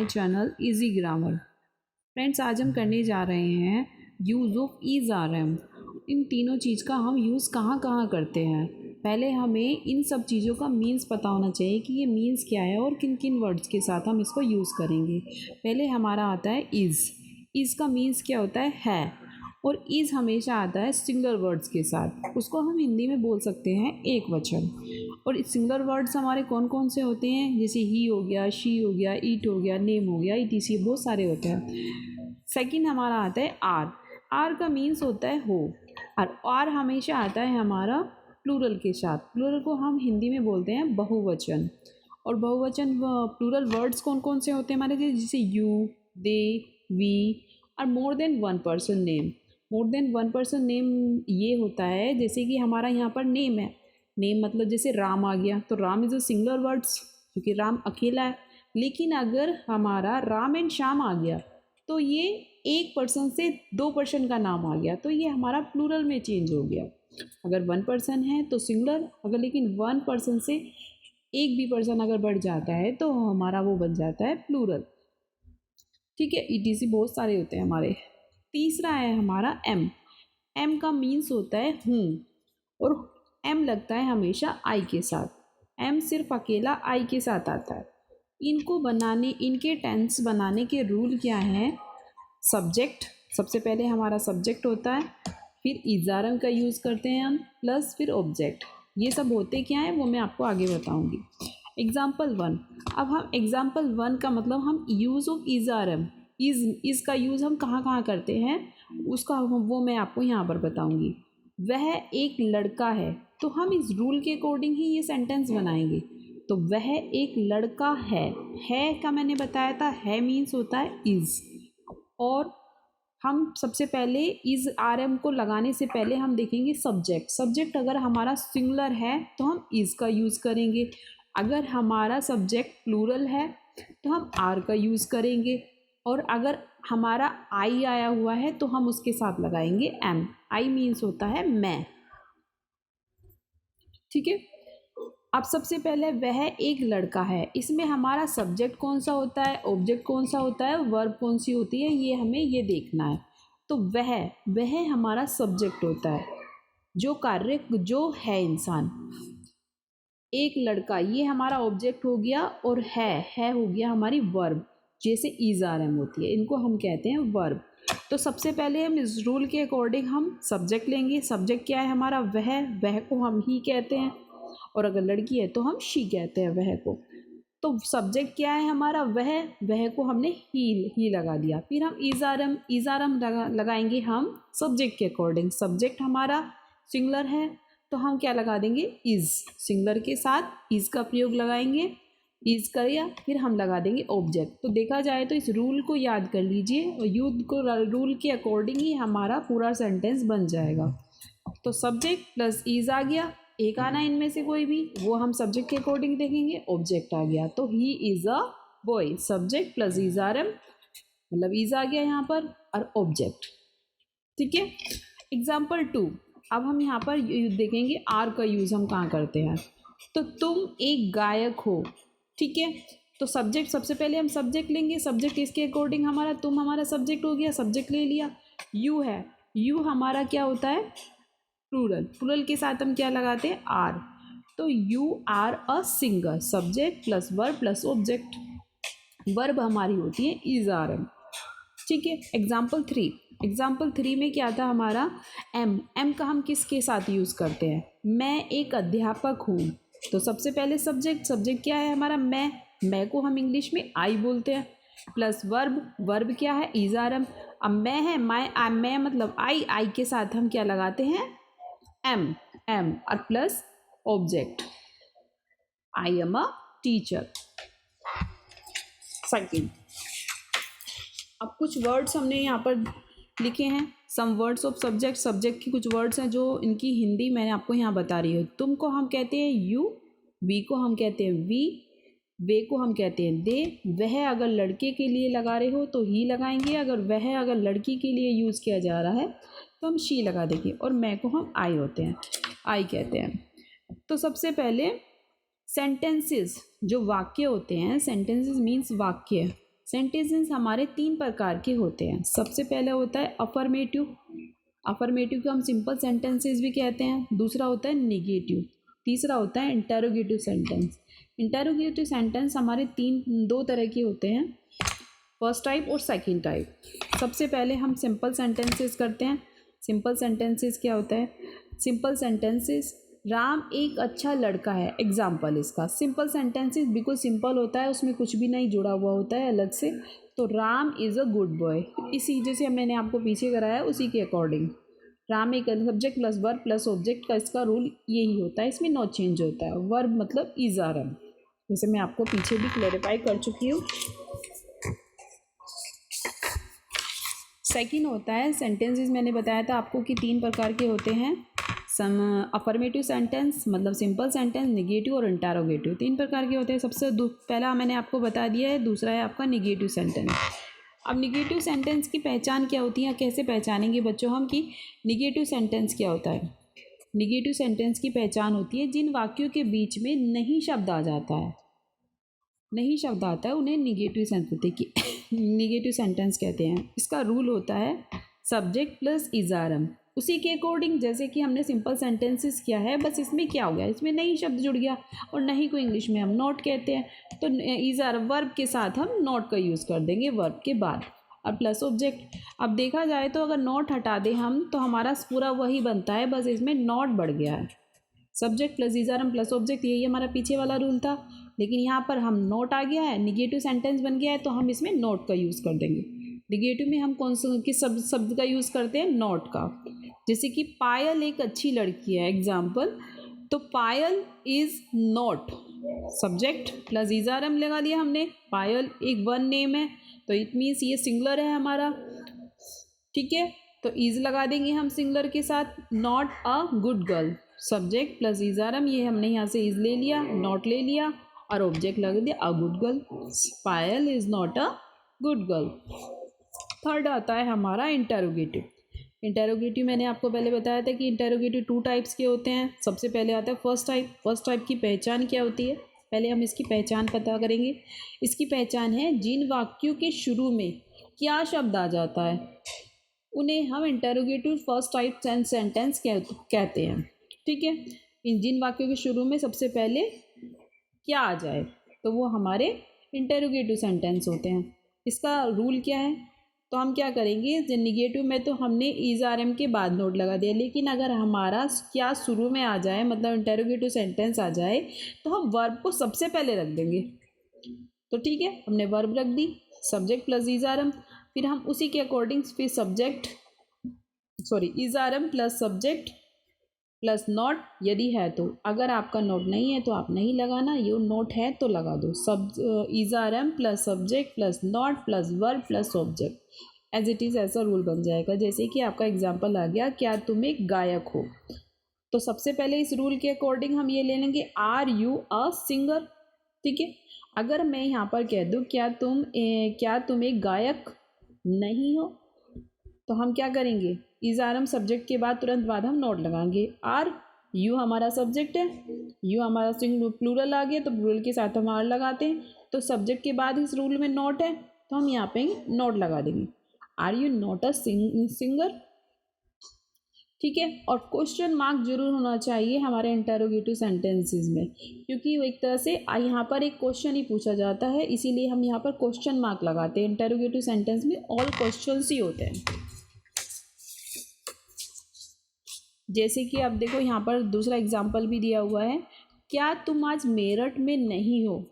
My channel easy grammar. Friends, आज हम करने जा रहे हैं use of is are am. इन तीनों चीज़ का हम यूज़ कहाँ कहाँ करते हैं। पहले हमें इन सब चीज़ों का मीन्स पता होना चाहिए कि ये मीन्स क्या है और किन किन वर्ड्स के साथ हम इसको यूज़ करेंगे। पहले हमारा आता है इज़ का मीन्स क्या होता है, और इज़ हमेशा आता है सिंगल वर्ड्स के साथ। उसको हम हिंदी में बोल सकते हैं एक वचन। और सिंगल वर्ड्स हमारे कौन कौन से होते हैं, जैसे ही हो गया, शी हो गया, ईट हो गया, नेम हो गया, ईटीसी, बहुत सारे होते हैं। सेकंड हमारा आता है आर का मीन्स होता है हो, और आर हमेशा आता है हमारा प्लूरल के साथ। प्लूरल को हम हिंदी में बोलते हैं बहुवचन। और बहुवचन प्लूरल वर्ड्स कौन कौन से होते हैं हमारे, जैसे यू, दे, वी, और more than one person name. More than one person name ये होता है, जैसे कि हमारा यहाँ पर नेम है। नेम मतलब जैसे राम आ गया, तो Ram is a singular words क्योंकि राम अकेला है। लेकिन अगर हमारा राम एंड श्याम आ गया तो ये एक पर्सन से दो पर्सन का नाम आ गया, तो ये हमारा प्लूरल में चेंज हो गया। अगर वन पर्सन है तो सिंगुलर, अगर लेकिन वन पर्सन से एक भी पर्सन अगर बढ़ जाता है तो हमारा वो बन जाता है प्लूरल। ठीक है, ईटीसी बहुत सारे होते हैं हमारे। तीसरा है हमारा एम का मीन्स होता है हूँ, और एम लगता है हमेशा आई के साथ। एम सिर्फ अकेला आई के साथ आता है। इनके टेंस बनाने के रूल क्या हैं। सब्जेक्ट, सबसे पहले हमारा सब्जेक्ट होता है, फिर इज़ारम का यूज़ करते हैं हम, प्लस फिर ऑब्जेक्ट। ये सब होते क्या हैं वो मैं आपको आगे बताऊंगी। एग्जाम्पल 1। अब हम एग्जाम्पल 1 का मतलब हम यूज़ ऑफ इज़ारम, इज़ का यूज़ हम कहाँ कहाँ करते हैं उसका वो मैं आपको यहाँ पर बताऊंगी। वह एक लड़का है, तो हम इस रूल के अकॉर्डिंग ही ये सेंटेंस बनाएंगे। तो वह एक लड़का है का मैंने बताया था, है मीन्स होता है इज़। और हम सबसे पहले इज़ आर एम को लगाने से पहले हम देखेंगे सब्जेक्ट अगर हमारा सिंगुलर है तो हम इज़ का यूज़ करेंगे। अगर हमारा सब्जेक्ट प्लूरल है तो हम आर का यूज़ करेंगे। और अगर हमारा आई आया हुआ है तो हम उसके साथ लगाएंगे एम। आई मीन्स होता है मैं। ठीक है, अब सबसे पहले वह एक लड़का है, इसमें हमारा सब्जेक्ट कौन सा होता है, ऑब्जेक्ट कौन सा होता है, वर्ब कौन सी होती है, ये हमें ये देखना है। तो वह हमारा सब्जेक्ट होता है, जो कार्य जो है इंसान। एक लड़का ये हमारा ऑब्जेक्ट हो गया, और है हो गया हमारी वर्ब, जैसे इज़ आर एम होती है, इनको हम कहते हैं वर्ब। तो सबसे पहले हम इस रूल के अकॉर्डिंग हम सब्जेक्ट लेंगे। सब्जेक्ट क्या है हमारा, वह को हम ही कहते हैं, और अगर लड़की है तो हम शी कहते हैं वह को। तो सब्जेक्ट क्या है हमारा, वह को हमने ही लगा दिया। फिर हम इज़ारम लगाएंगे हम सब्जेक्ट के अकॉर्डिंग। सब्जेक्ट हमारा सिंगुलर है तो हम क्या लगा देंगे, इज़। सिंगुलर के साथ इज़ का प्रयोग लगाएंगे, इज़ करिए, फिर हम लगा देंगे ऑब्जेक्ट। तो देखा जाए तो इस रूल को याद कर लीजिए, और रूल के अकॉर्डिंग ही हमारा पूरा सेंटेंस बन जाएगा। तो सब्जेक्ट प्लस इज़ आ गया, एक आना इनमें से कोई भी, वो हम सब्जेक्ट के अकॉर्डिंग देखेंगे। ऑब्जेक्ट आ गया तो he is a boy, subject plus is are am, मतलब इज़ आ गया यहाँ पर, और ऑब्जेक्ट। ठीक है, एग्जाम्पल 2। अब हम यहाँ पर देखेंगे आर का यूज़ हम कहाँ करते हैं। तो तुम एक गायक हो, ठीक है। तो सब्जेक्ट, सबसे पहले हम सब्जेक्ट लेंगे। सब्जेक्ट इसके अकॉर्डिंग हमारा, तुम हमारा सब्जेक्ट हो गया, सब्जेक्ट ले लिया। यू है, यू हमारा क्या होता है, प्लूरल के साथ हम क्या लगाते हैं, आर। तो you are a singer, subject plus verb plus object. Verb हमारी होती है इज़ आर एम। ठीक है, एग्जाम्पल 3 में क्या था हमारा, एम का हम किसके साथ यूज़ करते हैं, मैं एक अध्यापक हूँ। तो सबसे पहले सब्जेक्ट क्या है हमारा, मैं को हम इंग्लिश में आई बोलते हैं, प्लस वर्ब क्या है, इज़ आर एम। अब मैं है, मैं मतलब आई के साथ हम क्या लगाते हैं, एम, और plus object, I am a teacher. Second, अब कुछ वर्ड्स हमने यहाँ पर लिखे हैं, सम वर्ड्स ऑफ सब्जेक्ट के कुछ वर्ड्स हैं जो इनकी हिंदी मैंने आपको यहाँ बता रही हूँ। तुम को हम कहते हैं यू, वी को हम कहते हैं वी, वे को हम कहते हैं दे। वह अगर लड़के के लिए लगा रहे हो तो ही लगाएंगे, अगर लड़की के लिए यूज़ किया जा रहा है तो हम शी लगा देंगे, और मैं को हम आई कहते हैं। तो सबसे पहले सेंटेंसेस, जो वाक्य होते हैं, सेंटेंसेस मीन्स वाक्य, सेंटेंसेस हमारे 3 प्रकार के होते हैं। सबसे पहले होता है अफर्मेटिव, अफर्मेटिव को हम सिंपल सेंटेंसेस भी कहते हैं। दूसरा होता है निगेटिव, तीसरा होता है इंटरोगेटिव सेंटेंस। इंटरोगेटिव सेंटेंस हमारे 2 तरह के होते हैं, फर्स्ट टाइप और सेकंड टाइप। सबसे पहले हम सिंपल सेंटेंसेस करते हैं। सिंपल सेंटेंसेस क्या होता है? सिंपल सेंटेंसेस, राम एक अच्छा लड़का है, एग्जाम्पल इसका। सिंपल सेंटेंसेस बिल्कुल सिंपल होता है, उसमें कुछ भी नहीं जुड़ा हुआ होता है अलग से। तो Ram is a good boy, इसी जैसे मैंने आपको पीछे कराया उसी के अकॉर्डिंग राम एक subject plus verb plus object का इसका रूल यही होता है, इसमें नो चेंज होता है। वर्ब मतलब इज़ आर एम, जैसे मैं आपको पीछे भी क्लैरिफाई कर चुकी हूँ। सेकंड होता है सेंटेंसेस, मैंने बताया था आपको कि 3 प्रकार के होते हैं। सम अफर्मेटिव सेंटेंस मतलब सिंपल सेंटेंस, निगेटिव और इंटरोगेटिव, 3 प्रकार के होते हैं। सबसे पहला मैंने आपको बता दिया है, दूसरा है आपका निगेटिव सेंटेंस। अब निगेटिव सेंटेंस की पहचान क्या होती है, कैसे पहचानेंगे बच्चों हम कि निगेटिव सेंटेंस क्या होता है? निगेटिव सेंटेंस की पहचान होती है जिन वाक्यों के बीच में नहीं शब्द आ जाता है, नहीं शब्द आता है उन्हें निगेटिव सेंटेंस कहते हैं। इसका रूल होता है सब्जेक्ट प्लस इज़ारम, उसी के अकॉर्डिंग जैसे कि हमने सिंपल सेंटेंसेस किया है, बस इसमें क्या हो गया, इसमें नहीं शब्द जुड़ गया और नहीं को इंग्लिश में हम नॉट कहते हैं, तो इज़ार वर्ब के साथ हम नॉट का यूज़ कर देंगे वर्ब के बाद। अब प्लस ऑब्जेक्ट, अब देखा जाए तो अगर नॉट हटा दें हम तो हमारा पूरा वही बनता है, बस इसमें नॉट बढ़ गया है। सब्जेक्ट प्लस इज़ारम प्लस ऑब्जेक्ट, यही हमारा पीछे वाला रूल था, लेकिन यहाँ पर हम नॉट आ गया है, निगेटिव सेंटेंस बन गया है, तो हम इसमें नॉट का यूज़ कर देंगे। निगेटिव में हम कौन सा किस शब्द का यूज़ करते हैं? नॉट का। जैसे कि पायल एक अच्छी लड़की है, एग्जाम्पल, तो पायल इज़ नॉट, सब्जेक्ट प्लस इज़ारम लगा दिया हमने। पायल एक वन नेम है, तो इट मीन्स ये सिंगुलर है हमारा, ठीक है, तो इज़ लगा देंगे हम सिंगुलर के साथ। Not a good girl, subject plus is are am, ये हमने यहाँ से इज़ ले लिया, नॉट ले लिया और ऑब्जेक्ट लगा दिया अ good girl. Payal is not a good girl. Third आता है हमारा इंटरोगेटिव। इंटरोगेटिव मैंने आपको पहले बताया था कि इंटरोगेटिव 2 टाइप्स के होते हैं। सबसे पहले आता है फर्स्ट टाइप। फर्स्ट टाइप की पहचान क्या होती है? पहले हम इसकी पहचान पता करेंगे। इसकी पहचान है जिन वाक्यों के शुरू में क्या शब्द आ जाता है उन्हें हम इंटरोगेटिव फर्स्ट टाइप सेंटेंस कहते हैं, ठीक है। इन जिन वाक्यों के शुरू में सबसे पहले क्या आ जाए तो वो हमारे इंटरोगेटिव सेंटेंस होते हैं। इसका रूल क्या है? तो हम क्या करेंगे, निगेटिव में तो हमने इज़ारम के बाद नोट लगा दिया, लेकिन अगर हमारा क्या शुरू में आ जाए मतलब इंटरोगेटिव सेंटेंस आ जाए तो हम वर्ब को सबसे पहले रख देंगे। तो ठीक है, हमने वर्ब रख दी, सब्जेक्ट प्लस इज़ारम, फिर हम उसी के अकॉर्डिंग फिर इज़ारम प्लस सब्जेक्ट प्लस नॉट यदि है तो। अगर आपका नोट नहीं है तो आप नहीं लगाना, ये नोट है तो लगा दो। Is are am plus subject plus not plus verb plus object as it is, ऐसा रूल बन जाएगा। जैसे कि आपका एग्जाम्पल आ गया, क्या तुम एक गायक हो, तो सबसे पहले इस रूल के अकॉर्डिंग हम ये ले लेंगे आर यू अ सिंगर, ठीक है। अगर मैं यहाँ पर कह दूँ क्या तुम एक गायक नहीं हो, तो हम क्या करेंगे, इज़ारम सब्जेक्ट के बाद तुरंत बाद हम नॉट लगाएंगे। आर यू हमारा सब्जेक्ट है, यू हमारा प्लूरल आ गया तो प्लूरल के साथ हम आर लगाते हैं, तो सब्जेक्ट के बाद इस रूल में नॉट है तो हम यहाँ पे नॉट लगा देंगे। Are you not a singer, ठीक है। और क्वेश्चन मार्क जरूर होना चाहिए हमारे इंटरोगेटिव सेंटेंसेस में, क्योंकि वो एक तरह से यहाँ पर एक क्वेश्चन ही पूछा जाता है, इसीलिए हम यहाँ पर क्वेश्चन मार्क लगाते हैं। इंटरोगेटिव सेंटेंस में ऑल क्वेश्चंस ही होते हैं। जैसे कि अब देखो यहाँ पर दूसरा एग्जाम्पल भी दिया हुआ है, क्या तुम आज मेरठ में नहीं हो,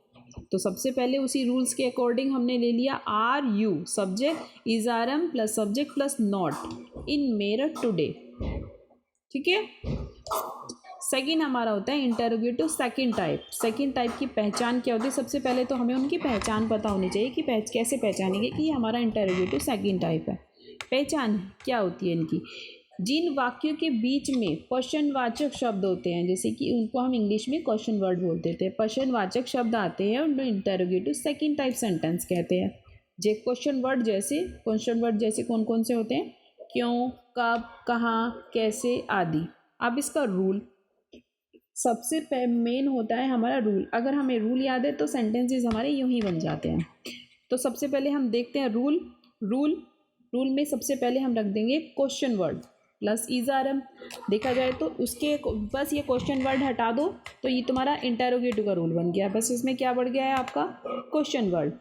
तो सबसे पहले उसी रूल्स के अकॉर्डिंग हमने ले लिया आर यू सब्जेक्ट इज़ारम plus subject plus not in Meerut today, ठीक है। सेकंड हमारा होता है interrogative second type. Second type की पहचान क्या होती है? सबसे पहले तो हमें उनकी पहचान पता होनी चाहिए कि कैसे पहचानेंगे कि ये हमारा इंटरोगेटिव सेकंड टाइप है। पहचान क्या होती है इनकी, जिन वाक्यों के बीच में प्रश्नवाचक शब्द होते हैं, जैसे कि उनको हम इंग्लिश में क्वेश्चन वर्ड बोलते थे, प्रश्नवाचक शब्द आते हैं उनको इंटरोगेटिव सेकंड टाइप सेंटेंस कहते हैं। क्वेश्चन वर्ड जैसे कौन कौन से होते हैं? क्यों, कब, कहाँ, कैसे आदि। अब इसका रूल सबसे मेन होता है हमारा रूल। अगर हमें रूल याद है तो सेंटेंसेस हमारे यूं ही बन जाते हैं। तो सबसे पहले हम देखते हैं रूल में सबसे पहले हम रख देंगे question word plus is are am. देखा जाए तो उसके बस ये क्वेश्चन वर्ड हटा दो तो ये तुम्हारा इंटेरोगेटिव का रूल बन गया। बस इसमें क्या बढ़ गया है आपका क्वेश्चन वर्ड।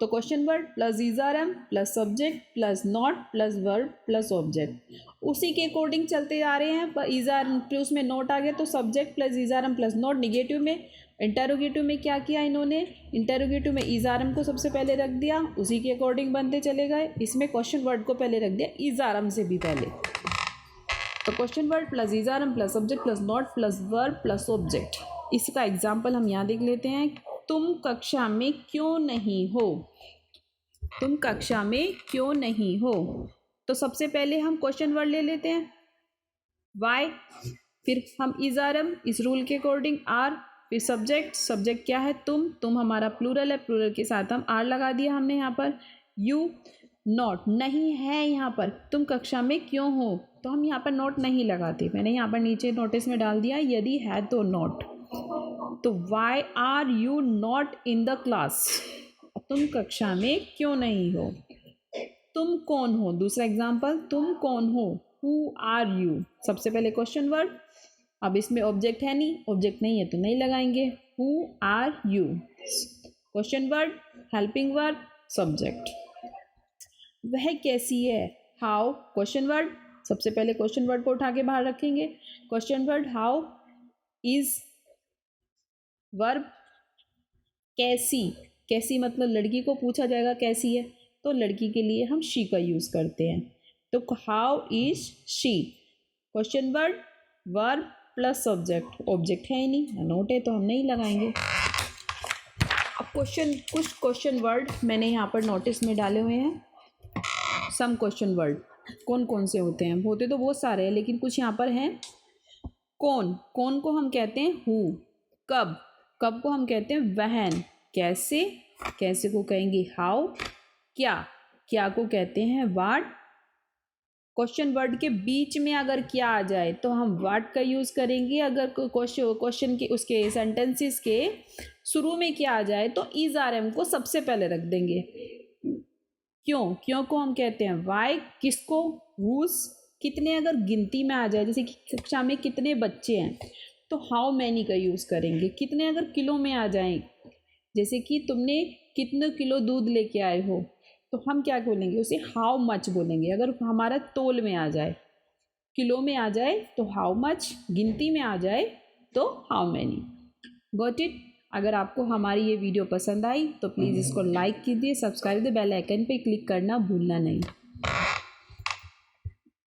तो question word plus is are am plus subject plus not plus verb plus object, उसी के अकॉर्डिंग चलते जा रहे हैं। पर इज आर फिर उसमें नॉट आ गया तो subject plus is are am plus not. Negative में इंटेरोगेटिव में क्या किया इन्होंने, इंटेरोगेटिव में इज आर एम को सबसे पहले रख दिया, उसी के अकॉर्डिंग बनते चले गए। इसमें क्वेश्चन वर्ड को पहले रख दिया इज आर एम से भी पहले। तो question word plus is are am plus subject plus not plus verb plus object. इसका एग्जाम्पल हम यहाँ देख लेते हैं। तुम कक्षा में क्यों नहीं हो, तुम कक्षा में क्यों नहीं हो। तो सबसे पहले हम क्वेश्चन वर्ड ले लेते हैं वाई, फिर हम इज आर एम इस रूल के अकॉर्डिंग आर, फिर सब्जेक्ट क्या है तुम हमारा प्लूरल है, प्लूरल के साथ हम आर लगा दिया हमने यहाँ पर। यू नॉट नहीं है यहाँ पर, तुम कक्षा में क्यों हो तो हम यहाँ पर नॉट नहीं लगाते, मैंने यहाँ पर नीचे नोटिस में डाल दिया यदि है तो नॉट। तो why are you not in the class, तुम कक्षा में क्यों नहीं हो। तुम कौन हो, दूसरा एग्जाम्पल तुम कौन हो, हु आर यू। सबसे पहले क्वेश्चन वर्ड, अब इसमें ऑब्जेक्ट है नहीं, ऑब्जेक्ट नहीं है तो नहीं लगाएंगे। Who are you question word, helping verb, subject. वह कैसी है, हाउ क्वेश्चन वर्ड, सबसे पहले क्वेश्चन वर्ड को उठा के बाहर रखेंगे। Question word how is verb, कैसी मतलब लड़की को पूछा जाएगा कैसी है, तो लड़की के लिए हम शी का यूज़ करते हैं। तो how is she question word, verb plus subject, object है ही नहीं, नोट है तो हम नहीं लगाएंगे। अब कुछ क्वेश्चन वर्ड मैंने यहाँ पर नोटिस में डाले हुए हैं। सम क्वेश्चन वर्ड कौन कौन से होते हैं, होते तो बहुत सारे हैं लेकिन कुछ यहाँ पर हैं। कौन को हम कहते हैं हु, कब को हम कहते हैं वहन, कैसे को कहेंगे हाउ, क्या को कहते हैं वाट। क्वेश्चन वर्ड के बीच में अगर क्या आ जाए तो हम वाट का यूज़ करेंगे, अगर क्वेश्चन के उसके सेंटेंसेस के शुरू में क्या आ जाए तो इज आर एम को सबसे पहले रख देंगे। क्यों को हम कहते हैं वाई, किसको हुज, कितने अगर गिनती में आ जाए जैसे कि कक्षा में कितने बच्चे हैं तो हाउ मैनी का यूज़ करेंगे। कितने अगर किलो में आ जाएं जैसे कि तुमने कितने किलो दूध लेके आए हो तो हम क्या बोलेंगे उसे हाउ मच बोलेंगे। अगर हमारा तोल में आ जाए, किलो में आ जाए तो हाउ मच, गिनती में आ जाए तो हाउ मैनी। Got it. अगर आपको हमारी ये वीडियो पसंद आई तो प्लीज़ इसको लाइक कीजिए, सब्सक्राइब द बेल आइकन पे क्लिक करना भूलना नहीं।